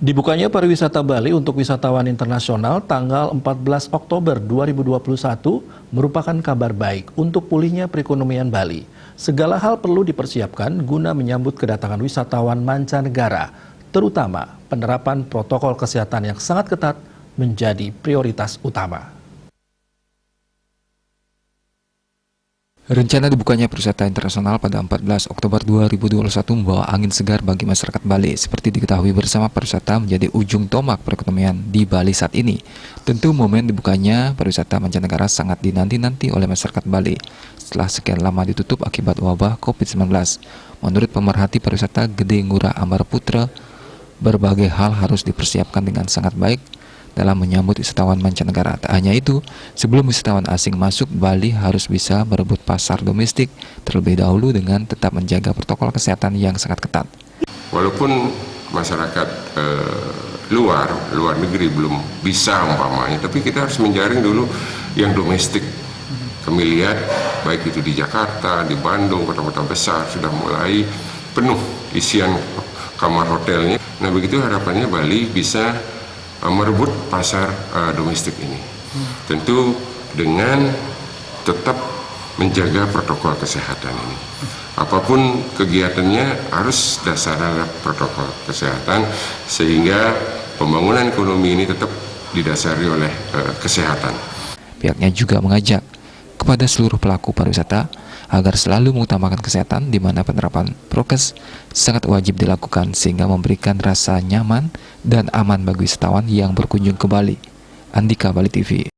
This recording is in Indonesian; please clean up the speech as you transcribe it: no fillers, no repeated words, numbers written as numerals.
Dibukanya pariwisata Bali untuk wisatawan internasional tanggal 14 Oktober 2021 merupakan kabar baik untuk pulihnya perekonomian Bali. Segala hal perlu dipersiapkan guna menyambut kedatangan wisatawan mancanegara, terutama penerapan protokol kesehatan yang sangat ketat menjadi prioritas utama. Rencana dibukanya pariwisata internasional pada 14 Oktober 2021 membawa angin segar bagi masyarakat Bali. Seperti diketahui bersama, pariwisata menjadi ujung tombak perekonomian di Bali saat ini. Tentu momen dibukanya pariwisata mancanegara sangat dinanti-nanti oleh masyarakat Bali setelah sekian lama ditutup akibat wabah COVID-19. Menurut pemerhati pariwisata Gede Ngurah Ambar Putra, berbagai hal harus dipersiapkan dengan sangat baik dalam menyambut wisatawan mancanegara. Tak hanya itu, sebelum wisatawan asing masuk, Bali harus bisa merebut pasar domestik terlebih dahulu dengan tetap menjaga protokol kesehatan yang sangat ketat. Walaupun masyarakat luar negeri belum bisa umpamanya, tapi kita harus menjaring dulu yang domestik. Kami lihat baik itu di Jakarta, di Bandung, kota-kota besar sudah mulai penuh isian kamar hotelnya. Nah, begitu harapannya Bali bisa merebut pasar domestik ini. Tentu dengan tetap menjaga protokol kesehatan ini. Apapun kegiatannya harus dasarnya protokol kesehatan sehingga pembangunan ekonomi ini tetap didasari oleh kesehatan. Pihaknya juga mengajak kepada seluruh pelaku pariwisata agar selalu mengutamakan kesehatan, di mana penerapan prokes sangat wajib dilakukan sehingga memberikan rasa nyaman dan aman bagi wisatawan yang berkunjung ke Bali. Andika, Bali TV.